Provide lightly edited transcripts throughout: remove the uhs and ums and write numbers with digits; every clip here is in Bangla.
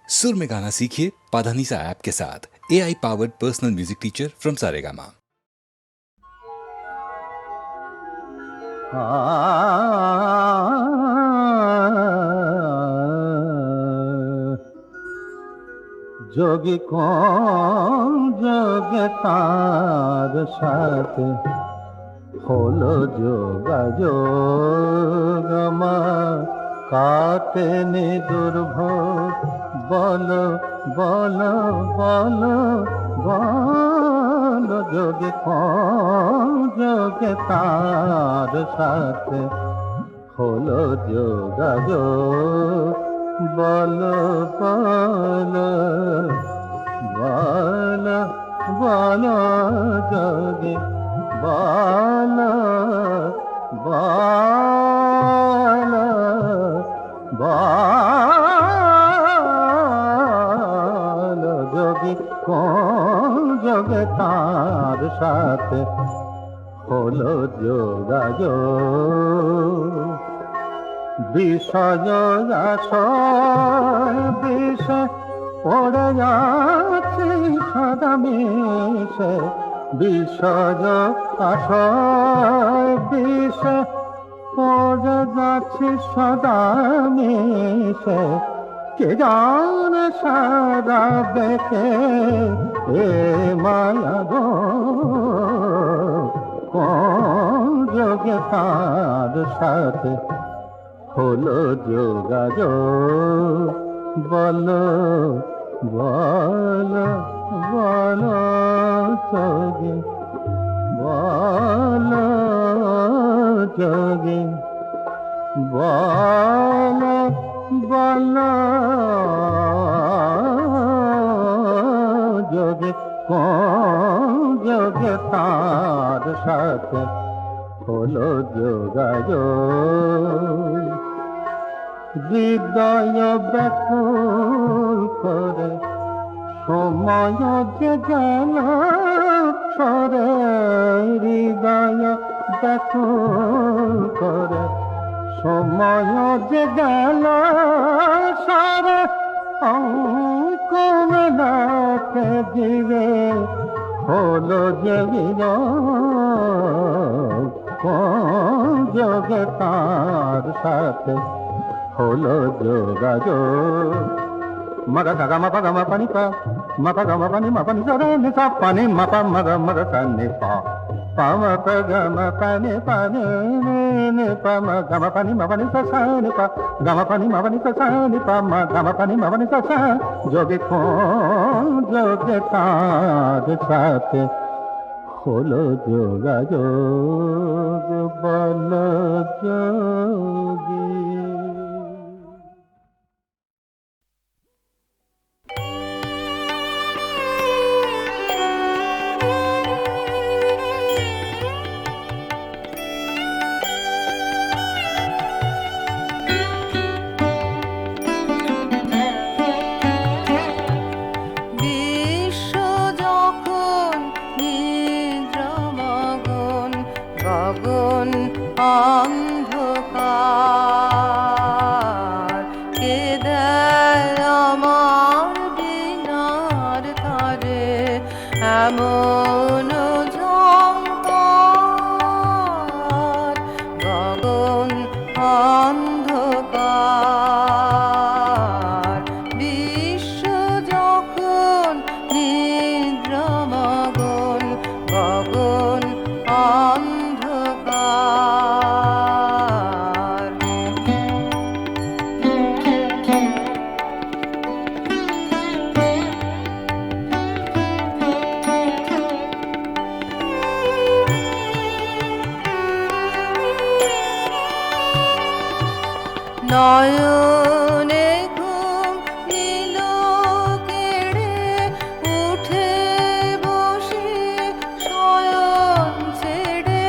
सुर में गाना सीखिए पाधानीसा ऐप के साथ। AI powered personal music teacher from Saregama. যোগী কোন যোগে তার সাথে হলো যোগাযোগ আমার কাটেনি দুর্ভোগ বলো বলো বলো বলো যোগী কোন যোগে তার সাথে হলো যোগাযোগ বলো বলো বলো বলো যোগী বলো বলো বলো যোগী কোন যোগে তার সাথে হলো যোগাযোগ বিষয় আশয় বিষে পড়ে যাচ্ছে সদা মিশে বিষয় আশয় বিষে পড়ে যাচ্ছে সদা মিশে কে জানে সারা বেকে এ মায়া গো কোন যোগে তার সাথে হলো যোগাযোগ বলো বলো বলো যোগী বলো যোগী বলো বলো যোগী কোন যোগে তার সাথে হলো যোগাযোগ হৃদয় ব্যাকুল করে সময় যে গেল সরে হৃদয় ব্যাকুল করে সময় যে গেল সরে অঙ্ক মেলাতে দিবে হলো যে বিরোধ কোন যোগে তার সাথে হলো যোগাযোগ মগা গা মা গা মা পানি পা মা গা মা পানি সরে নি সা পানি মা পা মগা মগা সা নি পা পা মা পা গা মা পানি পানি নি পা মা গা মা পানি সা নি পা গা মা পানি সা নি পা মা গা মা পানি সা যোগে কোন যোগে তার সাথে হলো যোগাযোগ বলো যোগী অন্ধকার কে দেয় আমার বিনার তারে এমন ঝঙ্কার গগন অন্ধকার বিশ্ব যখন নিদ্রামগন গগন নয়নে ঘুম নীল কেড়ে উঠে বসে শয়ন ছেড়ে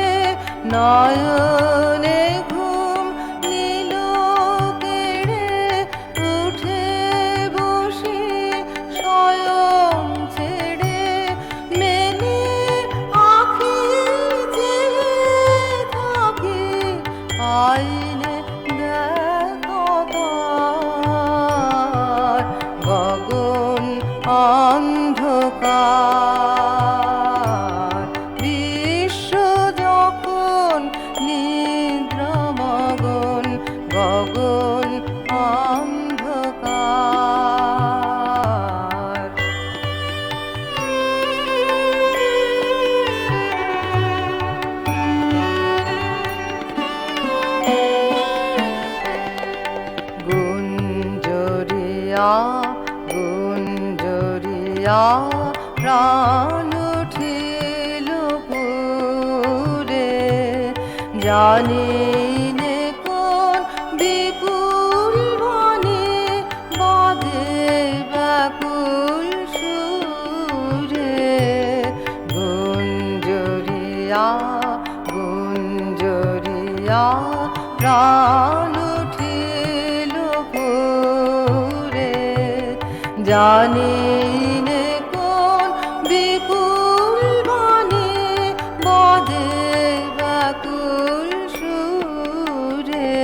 নয়নে ঘুম নীল কেড়ে উঠে বসে শয়ন ছেড়ে মেলে আঁখি যে থাকি আইলে দেখা গুঞ্জরিয়া প্রাণ উঠিল পুরে, জানি নে কোন বিপুল বনে বাঁধে ব্যাকুল সুরে। গুঞ্জরিয়া গুঞ্জরিয়া প্রাণ উঠিল পুরে, জানি নে কোন বিপুল বনে বাঁধে ব্যাকুল সুরে।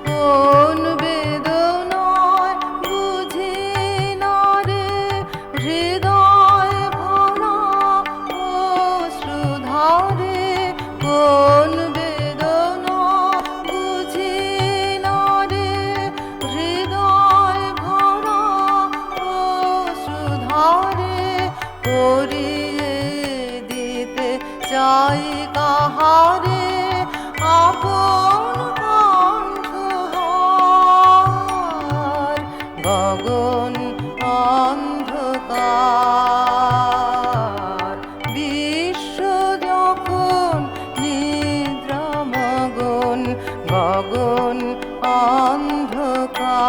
কোন বেদনায় বুঝি না রে হৃদয় ভরা অশ্রুধারে, কোন বেদনা বুঝি না রে হৃদয় ভরা অশ্রুধারে, করিয়ে দিতে চাই কাহারে আপন কণ্ঠহার। গগন অন্ধকার বিশ্ব যখন নিদ্রামগন, গগন অন্ধকার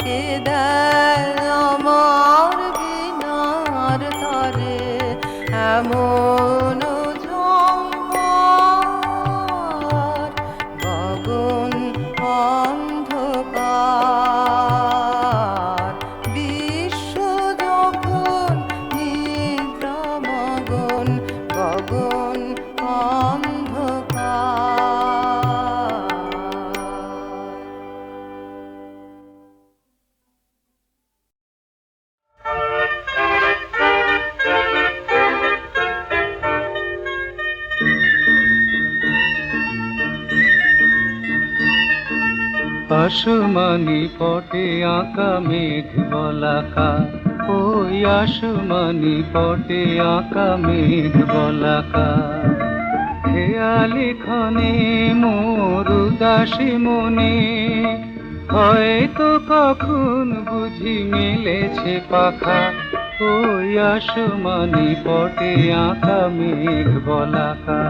কে দেয় আমার বিনার তারে এমন ঝঙ্কার। গগন অন্ধকার বিশ্ব যখন নিদ্রামগন, গগন অন্ধকার। আসমানি পটে আঁকা মেঘ বলাকা, ওই আসমানি পটে আঁকা মেঘ বলাকা। খেয়ালি ক্ষণে মোর উদাসী মনে, হয়তো কখন বুঝি মেলেছে পাখা, ওই আসমানি পটে আঁকা মেঘ বলাকা।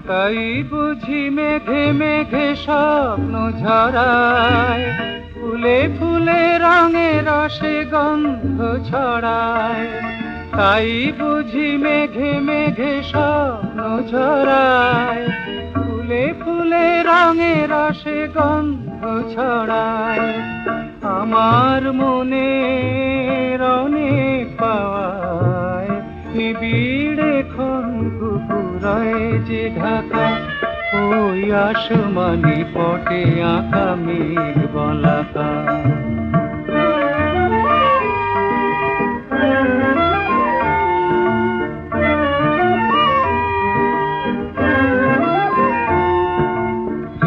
তাই বুঝি মেঘে মেঘে স্বপ্ন ঝরায়, ফুলে ফুলে রঙে রসে গন্ধ ছড়ায়। তাই বুঝি মেঘে মেঘে স্বপ্ন ঝরায়, ফুলে ফুলে রঙে রসে গন্ধ ছড়ায়। আমার মনে অনেক পাওয়ায় নিবিড়ে ক্ষণ কুকুরায় যে ঢাকা, ওই আসমানি পটে আঁকা মেঘ বলাকা।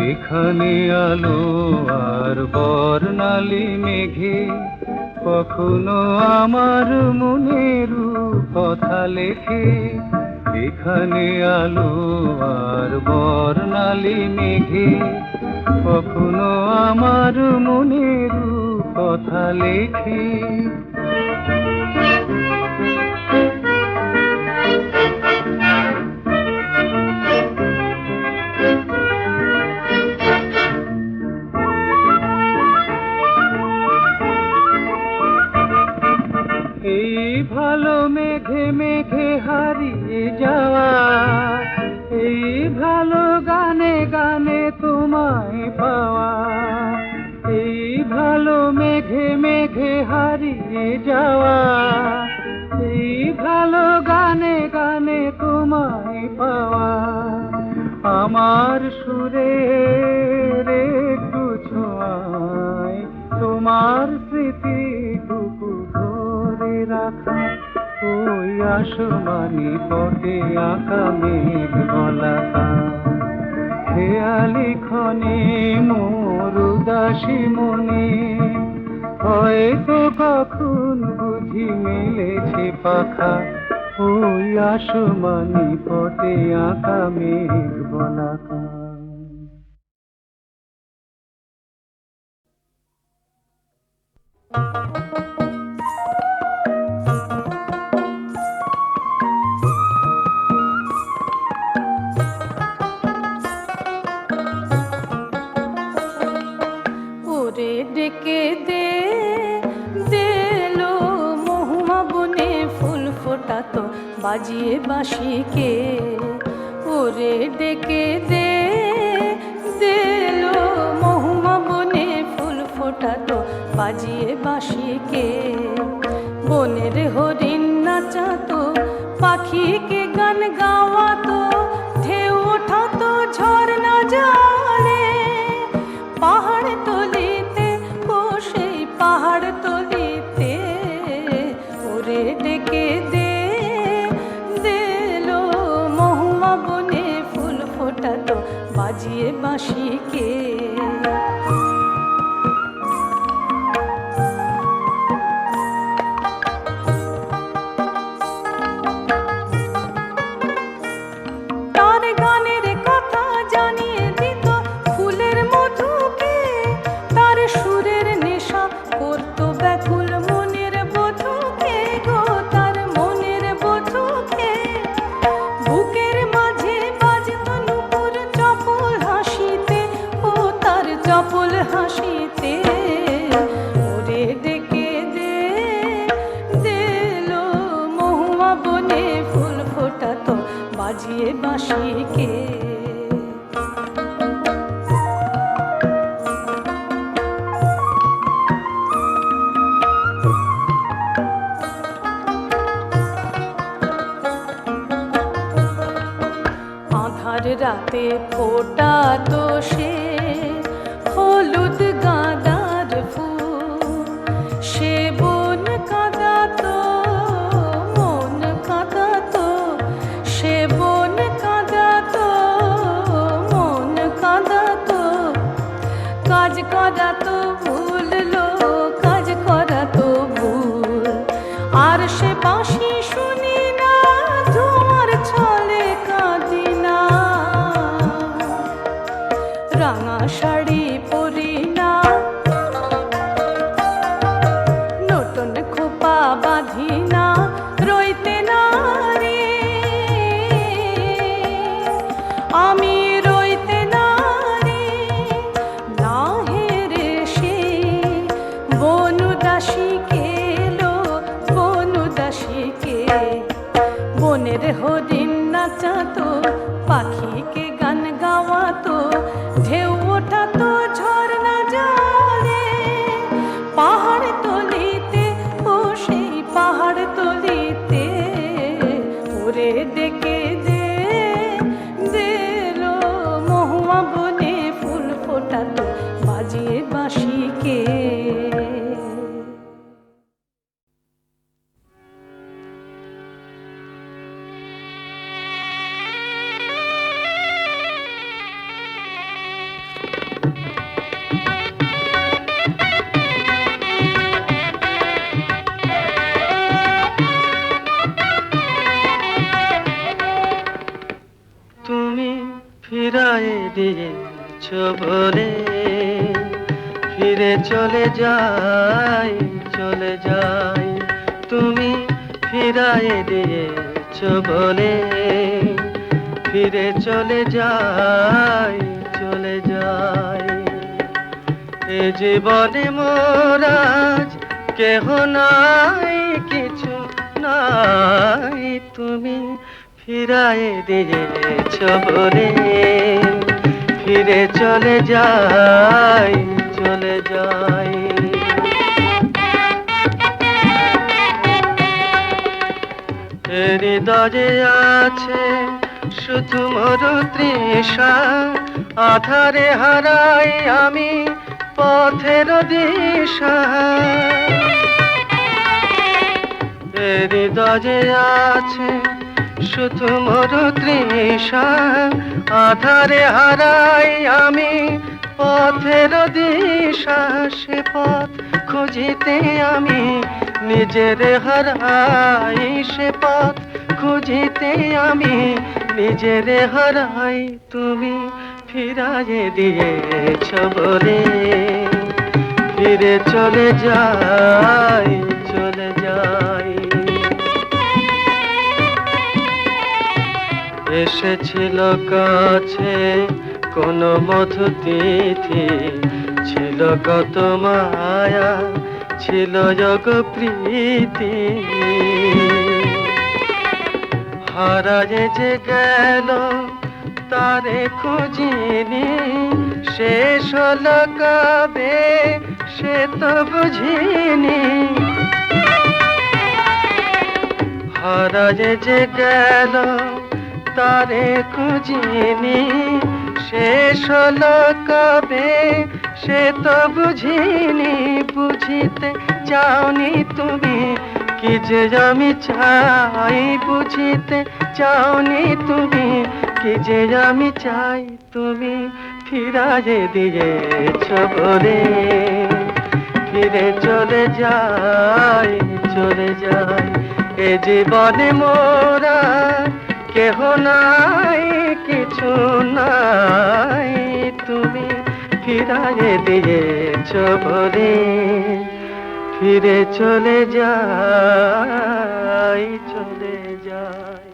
এখানে আলো আর বর্ণালী মেঘে কখনো আমার মনের কথা লেখে। এখানে আলো আর বর্ণালী মেঘে কখনো আমার মনের কথা লেখে। এই ভালো মেঘে মেঘে হারিয়ে যাওয়া, এই ভালো গানে গানে তোমায় পাওয়া। এই ভালো মেঘে মেঘে হারিয়ে যাওয়া, এই ভালো গানে গানে তোমায় পাওয়া। আমার সুরের একটু ছোঁয়ায় তোমার স্মৃতিটুকু ধরে রাখা, ওই আসমানি পটে আঁকা মেঘ বলাকা খেয়ালি ক্ষণে মোর উদাসী মনে হয়তো কখন বুঝি মেলেছে পাখা ওই আসমানি পটে আঁকা মেঘ বলাকা। ওরে ডেকে দে দেলো মহুয়া বনে ফুল ফোটাতো বাজিয়ে বাঁশিকে ওরে ডেকে দে দেলো মহুয়া বনে ফুল ফোটাতো বাজিয়ে বাঁশিকে বনের হরিণ নাচাতো পাখিকে গান গাওয়াতো ঢেউ ওঠাতো ঝর্ণা জলে পাহাড় তলিতে বসে পাহাড় তলিতে ওরে ডেকে দে দেলো মহুয়া বনে ফুল ফোটাতো বাজিয়ে বাঁশিকে তার গানের কথা জানিয়ে দিত ফুলের মধুকে তার সুরের নেশা করতো ব্যাকুল মনের বধূকে গো তার মনের বধূকে বুকের মাঝে বাজতো নুপুর চপল হাসিতে ও তার চপল হাসিতে ওরে ডেকে দে দেলো মহুয়া বনে ফুল ফোটাতো বাজিয়ে বাঁশিকে আধার রাতে ফোটাতো সে হলুদ গাঁদার ফুল সে বন কাঁদাতো মন কাঁদাতো সে বন কাঁদাতো মন কাঁদাতো কাজ করাতো ভুললো কাজ করাতো ভুল আর সে বাঁশি শুনি না ধোঁয়ার ছলে কাঁদি না রাঙা শাড়ি পরি না নতুন খোপা বাঁধি না রইতে না রে আমি রইতে না রে না হেরে সে বনুদাসীকে এলো বনুদাসীকে বনের হরিণ নাচাতো পাখিকে গান গাওয়াতো ঢেউ ওঠাতো ঝর্ণা জলে পাহাড় তলিতে ও সেই পাহাড় তলিতে ওরে ডেকে দে দেলো মহুয়া বনে ফুল ফোটাতো বাজিয়ে বাঁশিকে তুমি ফিরায়ে দিয়েছ বলে ফিরে চলে যাই তুমি ফিরায়ে দিয়েছ বলে ফিরে চলে যাই এ জীবনে মোর আজ কেহ নাই কিছু নাই তুমি ফিরায়ে দিয়েছ বলে ফিরে চলে যাই হৃদয়ে আছে শুধু মোর তৃষা আধারে হারাই আমি পথের দিশা এ হৃদয়ে আছে শুধু মোর তৃষা, আধারে হারাই আমি পথের দিশা, সে পথ খুঁজিতে আমি নিজের হারাই, সে পথ খুঁজিতে আমি নিজের হারাই। তুমি ফিরাইয়ে দিয়েছ বলে ফিরে চলে যাই, চলে যাই। এসেছিল কাছে কোন মধুতিথি, ছিল কত মায়া, ছিল যোগ প্রীতি। হারায়ে যে গেল তারে খুঁজিনি, শেষ হলো কবে সে তো বুঝিনি। হারায়ে যে গেল তারে খুঁজিনি, শেষ হলো কবে সে তো বুঝিনি। বুঝিতে চাওনি তুমি কি যে আমি চাই, বুঝিতে চাওনি তুমি কি যে আমি চাই। তুমি ফিরাইয়ে দিয়েছ বলে ফিরে চলে যাই, চলে যাই। এ জীবনে মোরা কেহ নাই, কিছু নাই, তুমি ফিরাইয়ে দিয়েছ বলে ফিরে চলে যাই, চলে যাই।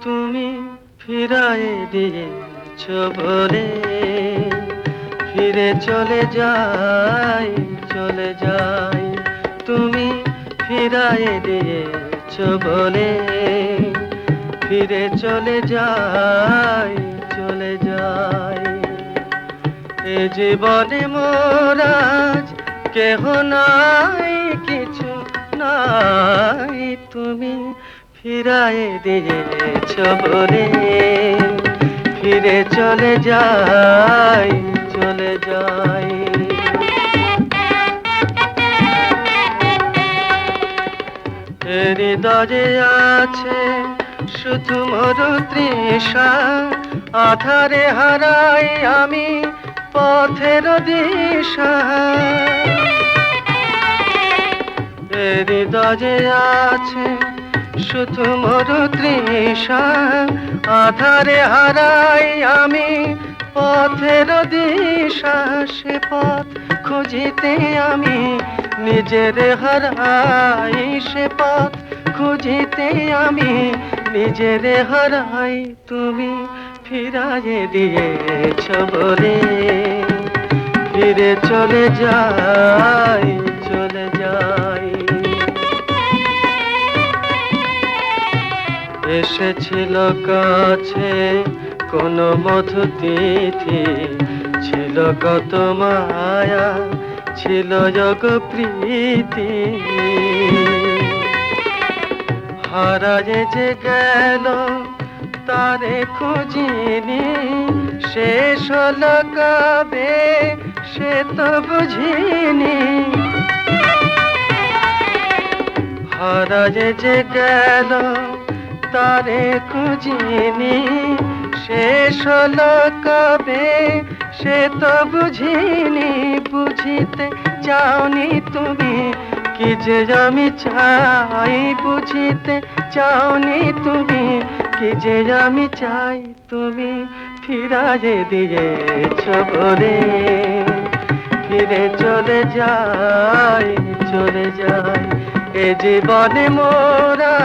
তুমি ফিরাইয়ে দিয়েছ বলে ফিরে চলে যাই, চলে যাই। তুমি ফিরাইয়ে দিয়েছ বলে ফিরে চলে যাই, চলে যাই। এ জীবনে মোর আজ কেহ নাই, কিছু নাই, তুমি ফিরাইয়ে দিয়েছ বলে ফিরে চলে যাই, চলে যাই। এ হৃদয়ে আছে শুধু মোর তৃষা, আধারে হারাই আমি পথের দিশা। এ হৃদয়ে আছে শুধু মোর তৃষা, আধারে হারাই আমি পথের দিশা, সে পথ খুঁজিতে আমি নিজের হারাই, সে পথ খুঁজিতে আমি নিজের হারাই। তুমি ফিরাইয়ে দিয়েছ বলে ফিরে চলে যাই, চলে যাই। এসেছিল কাছে কোন মধুতিথি, ছিল কত মায়া, ছিল যোগ প্রীতি। হারায়ে যে গেল তারে খুঁজিনি, শেষ হলো কবে সে তো বুঝিনি। হারায়ে যে গেল তারে খুঁজিনি, শেষ হলো কবে সে তো বুঝিনি। বুঝিতে চাওনি তুমি কি যে আমি চাই, বুঝিতে চাওনি তুমি কি যে আমি চাই। তুমি ফিরাইয়ে দিয়েছ বলে ফিরে চলে যাই, চলে যাই। এ জীবনে মোরা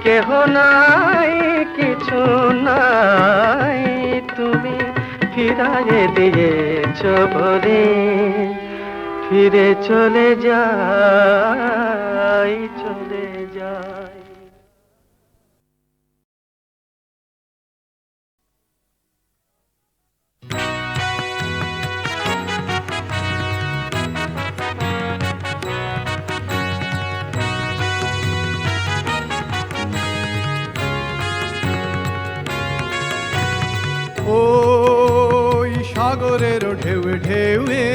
কেহ নাই, কিছু নাই, তুমি ফিরাইয়ে দিয়েছ বলে ফিরে চলে যাই, চলে যাই। সাগরের ঢেউে ঢেউে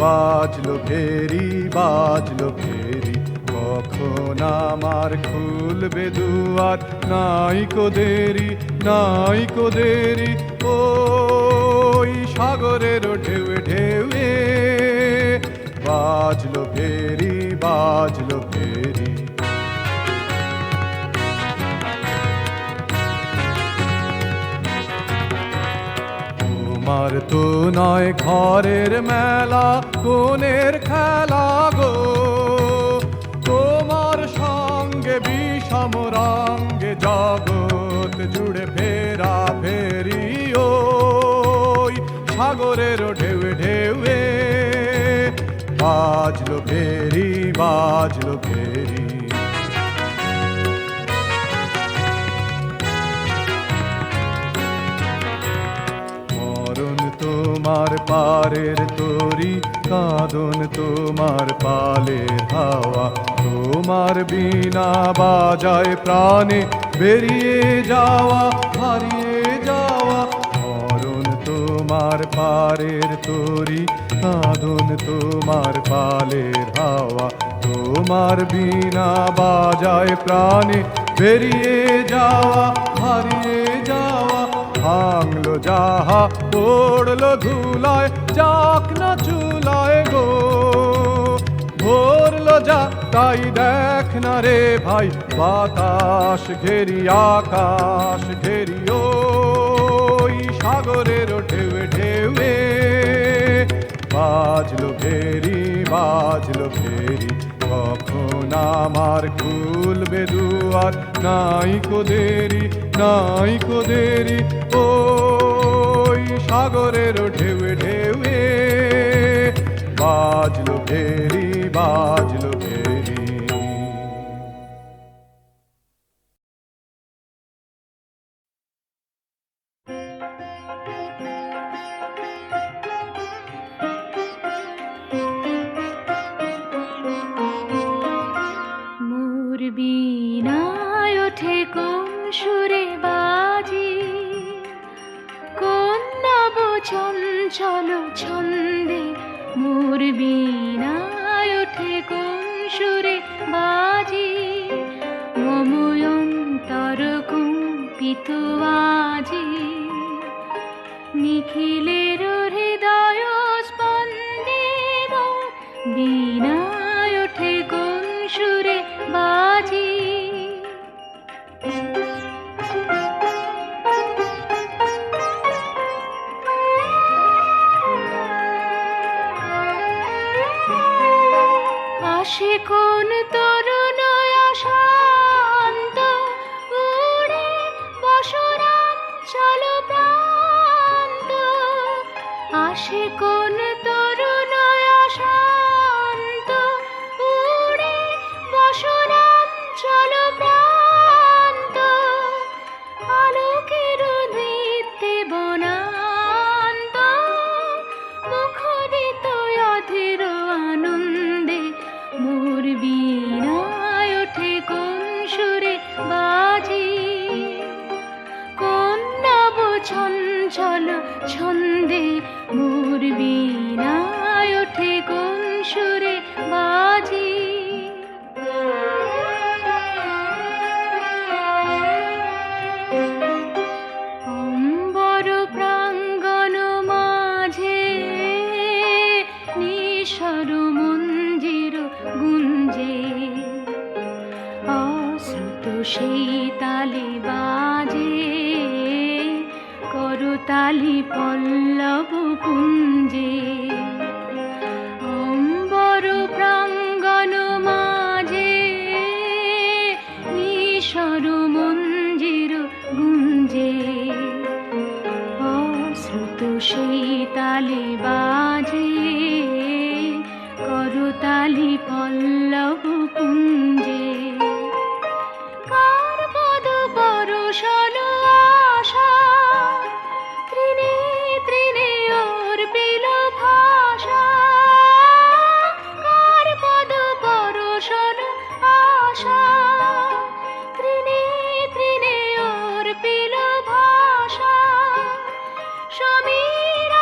বাজলো ফেরি বাজলো ফেরি, কখন আমার খুলবে দুয়ার, নাই কো দেরি নাই কো দেরি, ওই সাগরের ঢেউে ঢেউে বাজলো ফেরি বাজলো ফেরি। তোমার তো নয় ঘরের মেলা কোনের খেলা গো, তোমার সঙ্গে বিষম রঙ্গে জগৎ জুড়ে ফেরা ফেরি, ওই সাগরের ঢেউে ঢেউে বাজলো ফেরি বাজলো ফেরি। তোমার পারের তরি, কাঁদন তোমার পালের হাওয়া, তোমার বিনা বাজায় প্রাণে বেরিয়ে যাওয়া হারিয়ে যাওয়া। মরণ তোমার পারের তরি, কাঁদন তোমার পালের হাওয়া, তোমার বিনা বাজায় প্রাণে বেরিয়ে যাওয়া হারিয়ে যাওয়া। ভাঙলো যাহা পড়লো ধুলায়, যাক না চুলায় গো, ভরলো যা তাই দেখ না রে ভাই, বাতাস ঘেরি আকাশ ঘেরি, ওই সাগরের ঢেউে ঢেউে বাজলো ফেরি বাজলো ফেরি, কখন আমার খুলবে দুয়ার, নাই কো দেরি নাই কো দেরি, ওই সাগরের ঢেউে ঢেউে বাজলো ফেরি বাজলো ফেরি। মোর বীণায় ওঠে কোন সুরে বাজি, কোন নব চঞ্চল ছন্দে, মোর বীণায় ওঠে কোন সুরে বাজি, মম অন্তর কম্পিত আজি, নিখিলের হৃদয় স্পন্দে, মোর বীণায় ওঠে কোন সুরে বাজি। আসে কোন তরুণ শান্ত, উড়ে বসরাঞ্চল প্রান্ত, আসে কোন তরুণ শান্ত, উড়ে বসরাঞ্চল প্রান্ত, আলোকের নৃত্যে বনান্ত, মুখরিত অধীর আনন্দে, মোর বীণায় ওঠে কোন সুরে বাজি, কোন নব চঞ্চল ছন্দে, মোর বীণায় ওঠে কোন সুরে বাজি। অম্বর প্রাঙ্গণ মাঝে নিশর মঞ্জির গুঞ্জে, অশ্রুত সেই তালে বাজে, করতালি পল্লব কুঞ্জে। অম্বর প্রাঙ্গণ মাঝে নিশর মঞ্জির গুঞ্জে, অশ্রুত সেই তালে বাজে, করতালি পল্লব কুঞ্জে। কার পদ পরশল আশা, তৃণে তৃণে অর্পিল ভাষা, কার পদ পরশল আশা, তৃণে তৃণে অর্পিল ভাষা, সমীর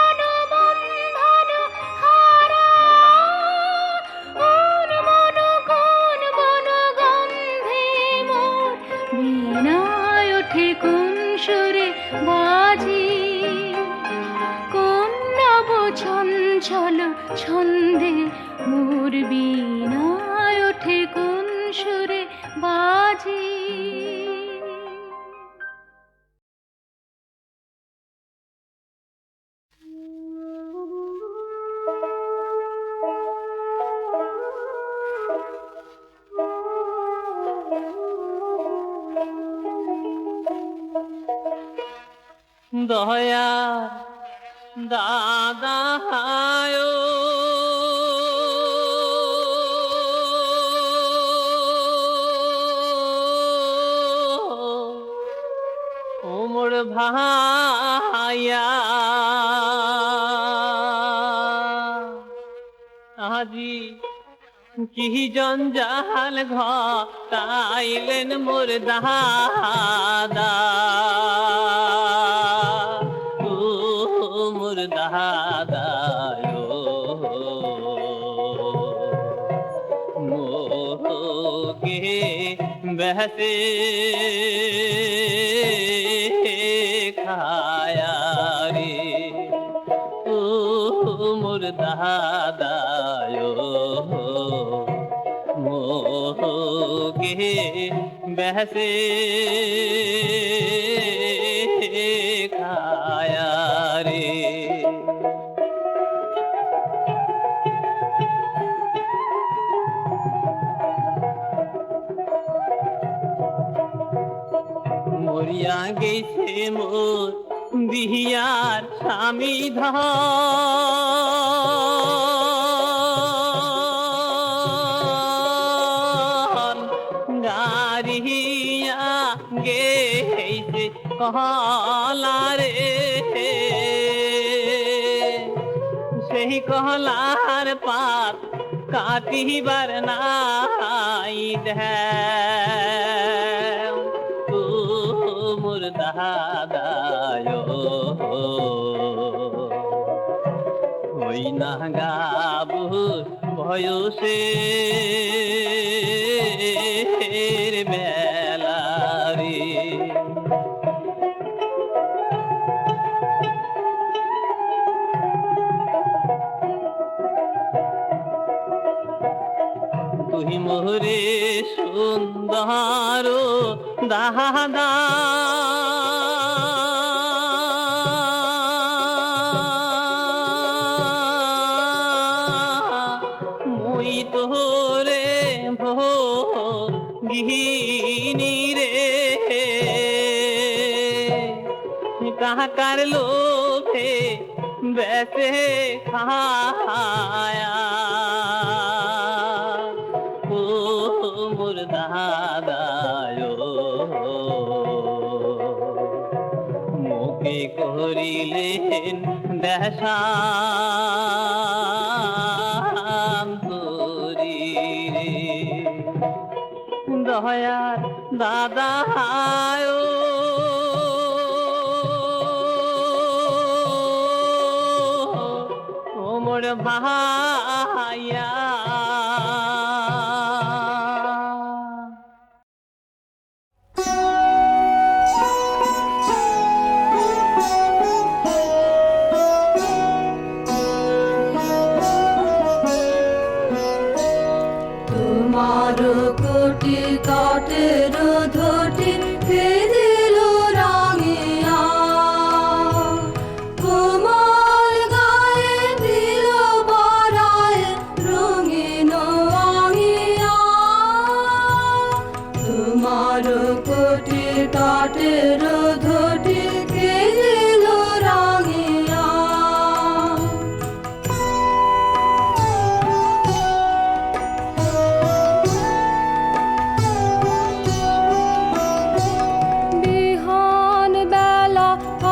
দয়া দাদা ওমর ভাইয়া আজি কি জঞ্জাল ঘটাইলেন মোর দাদা ও মোর দাদা মোকে বহতে খায়া রে ও মোর দাদা মোকে বহতে খায়া রে মরিয়া গেছে মোর বিহিয়ার স্বামী ধন গারিয়া গেছে কহলারে সেই কহলার পাত কাটিবার নাই দেও মোর দাদায় ওই না গাবু বয়সে বেলা রে তুই মোরে সুন্দর দাদা মুই তোরে ভগিনী রে কাহাকার লোভে বেসে খায়া ও মোর দাদায় মোকে করিলেন দেশান্তরি রে দয়ার দাদায় ও মোর ভাইয়া তোমার কোটি কাটের ধটি ফেরিল রাঙিয়া তোমার গায়ে দিল বারায় রঙিন আঙিয়া তোমার কোটি কাটের ধটি ফেরিল রাঙিয়া বিহান বেলা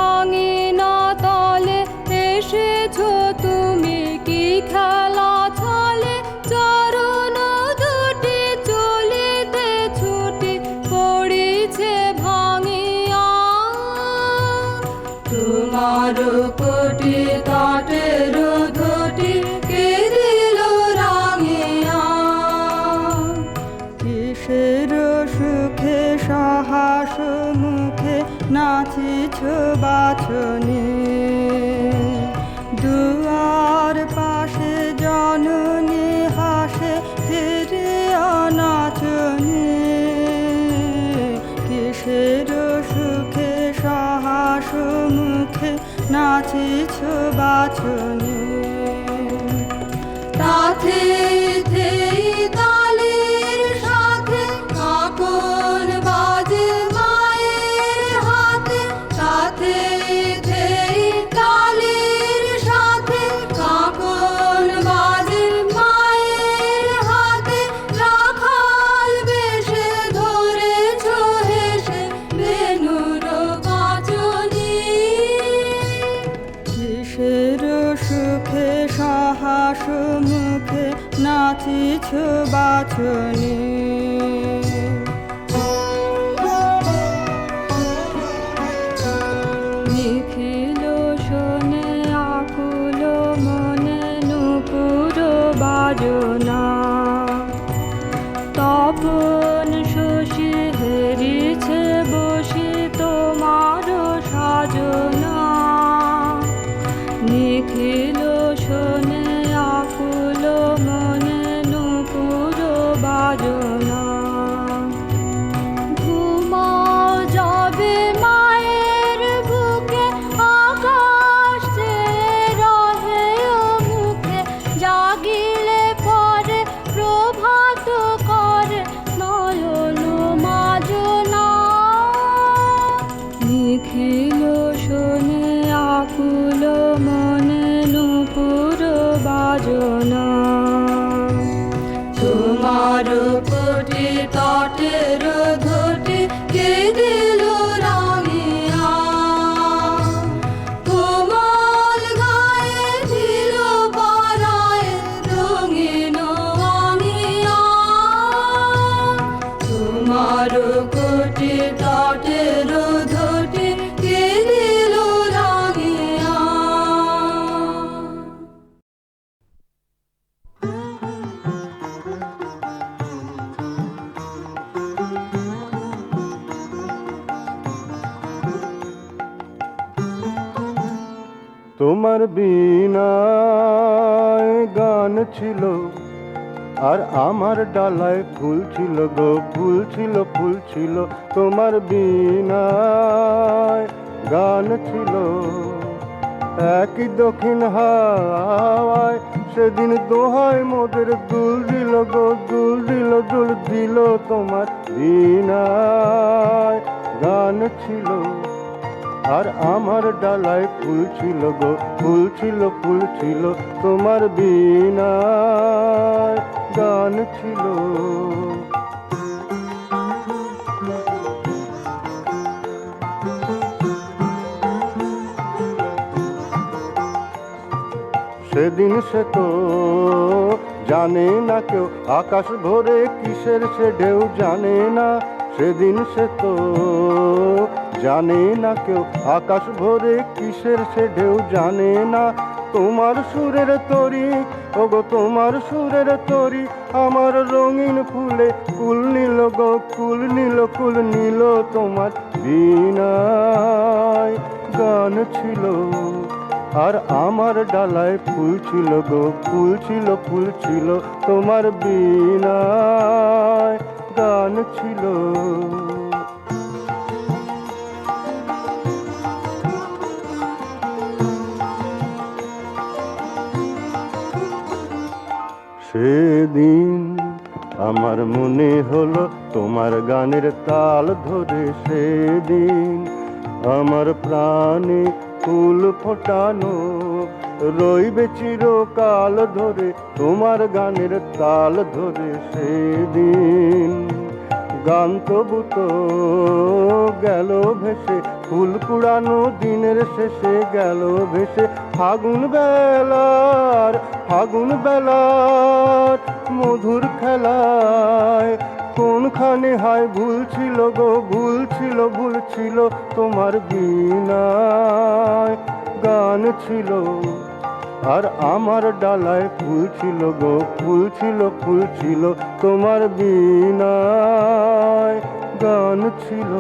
আঙিনা তলে এসেছো তুমি কি খেলা ছলে চরণ দুটি চলিতে ছুটি পড়িছে ভাঙিয়া তোমার কোটি কাটের ধটি কে দিল রাঙিয়া কিসের সুখে সহাস মুখে নাচিছ বাছনি দুয়ার পাশে জননী হাসে ফিরিয়া নাচনি কিসের সুখে সহাস মুখে নাচিছ বাছনি তাতে তালের সাথে কাকন বাজে মায়ের হাতে তাতে নাচিছ বাছনে। নিখিল শোনে আকুল মনে নূপুর বাজনা, তপন শশী হেরিছে বসে তোমার সাজনা। নিখিল শোনে আকুল মনে নূপুর বাজনা। ঘুমাও যাবে মায়ের বুকে, আকাশ চেয়ে রহে ও মুখে, জাগিলে পরে প্রভাত করে নয়ন মাজনা। নিখিল শোনে আকুল মনে নূপুর বাজনা। তোমার কোটি তটের ধটি কে দিল রাঙিয়া, কোমল গায়ে দিল পারায় রঙিন আঙিয়া। তোমার কোটি তটের ধটি কে দিল রাঙিয়া। তোমার বীণায় গান ছিল, আর আমার ডালায় ফুল ছিল গো, ফুল ছিল, ফুল ছিল। তোমার বীণায় গান ছিল, একই দক্ষিণ হাওয়ায় সেদিন দোহায় মোদের দুল দিল গো, দুল দিল, দুল দিল। তোমার বীণায় গান ছিল, আর আমার ডালায় ফুল ছিল গো, ফুল ছিল, ফুল ছিল। তোমার বীণায় গান ছিল। সেদিন সে তো জানে না কেউ, আকাশ ভরে কিসের সে ঢেউ জানে না। সেদিন সে তো জানে না কেউ, আকাশ ভরে কিসের সে ঢেউ জানে না। তোমার সুরের তরি ওগো, তোমার সুরের তরি আমার রঙিন ফুলে কুল নিল গো, কুল নিল, কুল নিল। তোমার বীণায় গান ছিল, আর আমার ডালায় ফুল ছিল গো, ফুল ছিল, ফুল ছিল। তোমার বীণায় গান ছিল। সেদিন আমার মনে হলো তোমার গানের তাল ধরে, সেদিন আমার প্রাণে ফুল ফোটানো রইবে চিরকাল ধরে, তোমার গানের তাল ধরে। সেদিন গান তবু তো গেল ভেসে, ফুল কুড়ানো দিনের শেষে গেল ভেসে। ফাগুন বেলার, ফাগুন বেলার মধুর খেলায় কোনখানে হায় ভুল ছিল গো, ভুল ছিল, ভুল ছিল। তোমার বীণায় গান ছিল, আর আমার ডালায় ফুল ছিল গো, ফুল ছিল, ফুল ছিল। তোমার বীণায় গান ছিল।